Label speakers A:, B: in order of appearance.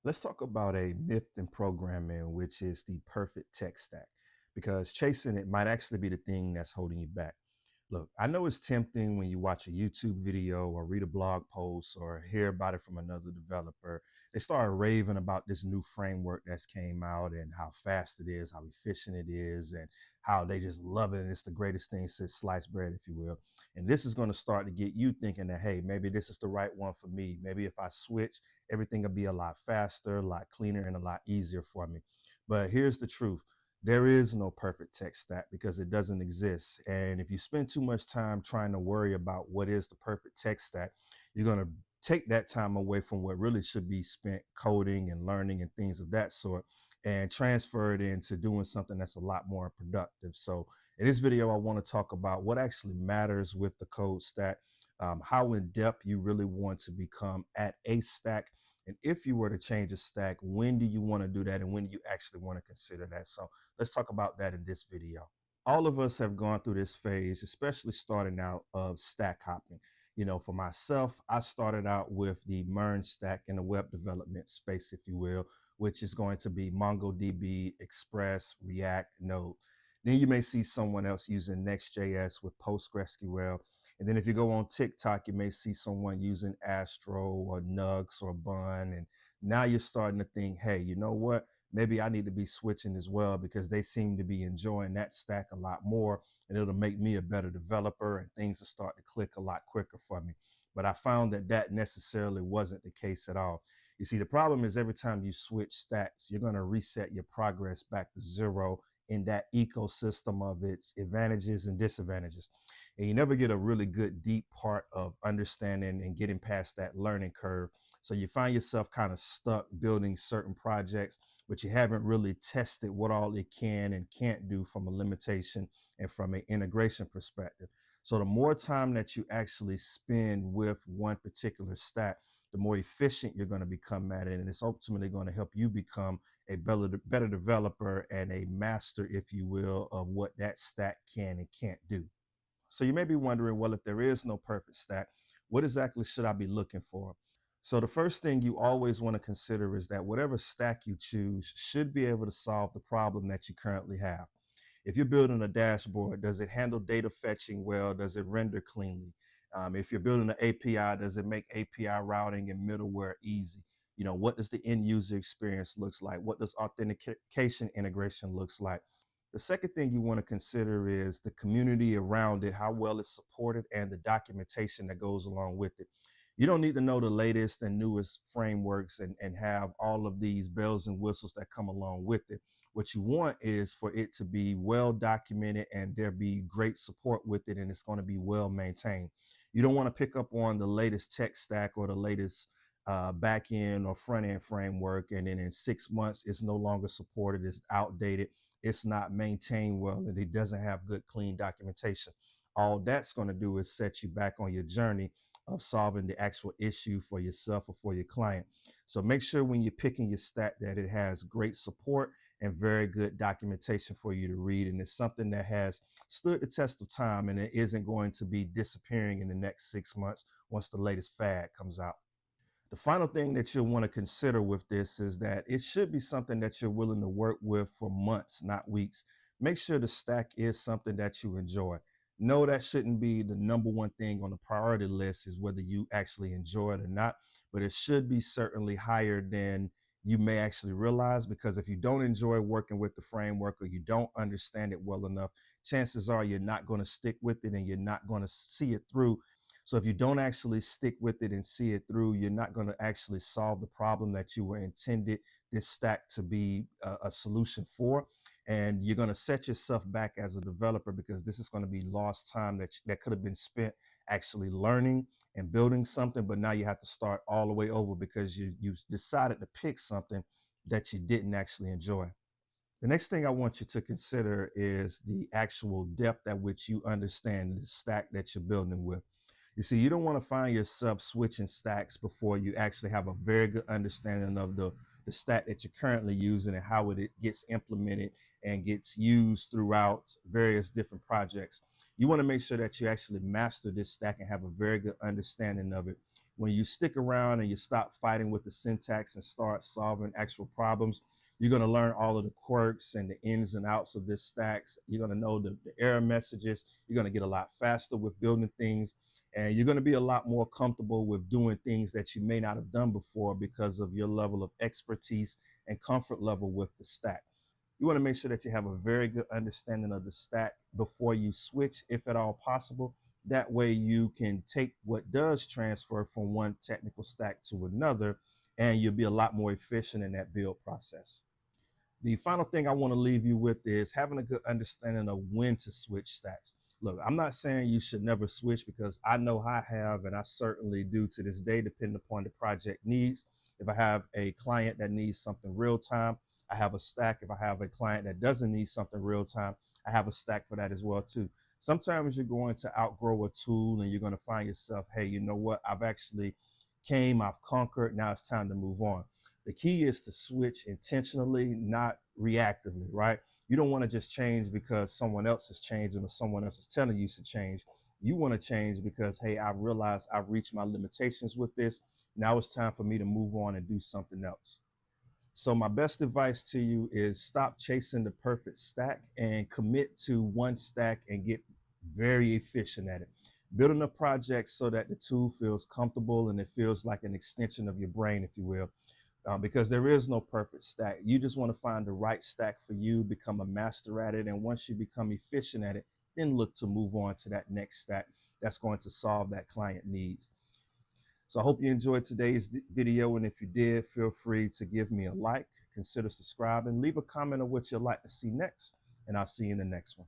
A: Let's talk about a myth in programming, which is the perfect tech stack, because chasing it might actually be the thing that's holding you back. Look, I know it's tempting when you watch a YouTube video or read a blog post or hear about it from another developer. They start raving about this new framework that's came out and how fast it is, how efficient it is, and how they just love it. And it's the greatest thing since sliced bread, if you will. And this is going to start to get you thinking that, hey, maybe this is the right one for me. Maybe if I switch, everything will be a lot faster, a lot cleaner, and a lot easier for me. But here's the truth. There is no perfect tech stack because it doesn't exist. And if you spend too much time trying to worry about what is the perfect tech stack, you're going to take that time away from what really should be spent coding and learning and things of that sort and transfer it into doing something that's a lot more productive. So in this video, I want to talk about what actually matters with the code stack, how in depth you really want to become at a stack, and if you were to change a stack, when do you want to do that? And when do you actually want to consider that? So let's talk about that in this video. All of us have gone through this phase, especially starting out of stack hopping. You know, for myself, I started out with the MERN stack in the web development space, if you will, which is going to be MongoDB, Express, React, Node. Then you may see someone else using Next.js with PostgreSQL. And then if you go on TikTok, you may see someone using Astro or Nugs or Bun. And now you're starting to think, hey, you know what? Maybe I need to be switching as well because they seem to be enjoying that stack a lot more, and it'll make me a better developer and things will start to click a lot quicker for me. But I found that that necessarily wasn't the case at all. You see, the problem is every time you switch stacks, you're going to reset your progress back to zero in that ecosystem of its advantages and disadvantages. And you never get a really good deep part of understanding and getting past that learning curve. So you find yourself kind of stuck building certain projects, but you haven't really tested what all it can and can't do from a limitation and from an integration perspective. So the more time that you actually spend with one particular stack, the more efficient you're going to become at it. And it's ultimately going to help you become a better developer and a master, if you will, of what that stack can and can't do. So you may be wondering, well, if there is no perfect stack, what exactly should I be looking for? So the first thing you always want to consider is that whatever stack you choose should be able to solve the problem that you currently have. If you're building a dashboard, does it handle data fetching well? Does it render cleanly? If you're building an API, does it make API routing and middleware easy? You know, what does the end user experience looks like? What does authentication integration looks like? The second thing you want to consider is the community around it, how well it's supported, and the documentation that goes along with it. You don't need to know the latest and newest frameworks and have all of these bells and whistles that come along with it. What you want is for it to be well documented and there be great support with it, and it's going to be well maintained. You don't want to pick up on the latest tech stack or the latest back end or front end framework, and then in 6 months it's no longer supported, it's outdated, it's not maintained well, and it doesn't have good, clean documentation. All that's going to do is set you back on your journey of solving the actual issue for yourself or for your client. So make sure when you're picking your stack that it has great support and very good documentation for you to read. And it's something that has stood the test of time and it isn't going to be disappearing in the next 6 months once the latest fad comes out. The final thing that you'll want to consider with this is that it should be something that you're willing to work with for months, not weeks. Make sure the stack is something that you enjoy. No, that shouldn't be the number one thing on the priority list is whether you actually enjoy it or not, but it should be certainly higher than you may actually realize, because if you don't enjoy working with the framework or you don't understand it well enough, chances are you're not going to stick with it and you're not going to see it through. So if you don't actually stick with it and see it through, you're not going to actually solve the problem that you were intended this stack to be a solution for. And you're going to set yourself back as a developer because this is going to be lost time that could have been spent actually learning and building something. But now you have to start all the way over because you decided to pick something that you didn't actually enjoy. The next thing I want you to consider is the actual depth at which you understand the stack that you're building with. You see, you don't want to find yourself switching stacks before you actually have a very good understanding of the stack that you're currently using and how it gets implemented and gets used throughout various different projects. You want to make sure that you actually master this stack and have a very good understanding of it When you stick around and you stop fighting with the syntax and start solving actual problems, you're going to learn all of the quirks and the ins and outs of this stacks. You're going to know the error messages. You're going to get a lot faster with building things, and you're going to be a lot more comfortable with doing things that you may not have done before because of your level of expertise and comfort level with the stack. You want to make sure that you have a very good understanding of the stack before you switch, if at all possible. That way you can take what does transfer from one technical stack to another, and you'll be a lot more efficient in that build process. The final thing I want to leave you with is having a good understanding of when to switch stacks. Look, I'm not saying you should never switch, because I know I have, and I certainly do to this day, depending upon the project needs. If I have a client that needs something real time, I have a stack. If I have a client that doesn't need something real time, I have a stack for that as well too. Sometimes you're going to outgrow a tool and you're going to find yourself, hey, you know what? I've conquered. Now it's time to move on. The key is to switch intentionally, not reactively, right? You don't want to just change because someone else is changing or someone else is telling you to change. You want to change because, hey, I've realized I've reached my limitations with this. Now it's time for me to move on and do something else. So my best advice to you is stop chasing the perfect stack and commit to one stack and get very efficient at it. Building a project so that the tool feels comfortable and it feels like an extension of your brain, if you will. Because there is no perfect stack. You just want to find the right stack for you, become a master at it, and once you become efficient at it, then look to move on to that next stack that's going to solve that client needs. So I hope you enjoyed today's video, and if you did, feel free to give me a like, consider subscribing, leave a comment on what you'd like to see next, and I'll see you in the next one.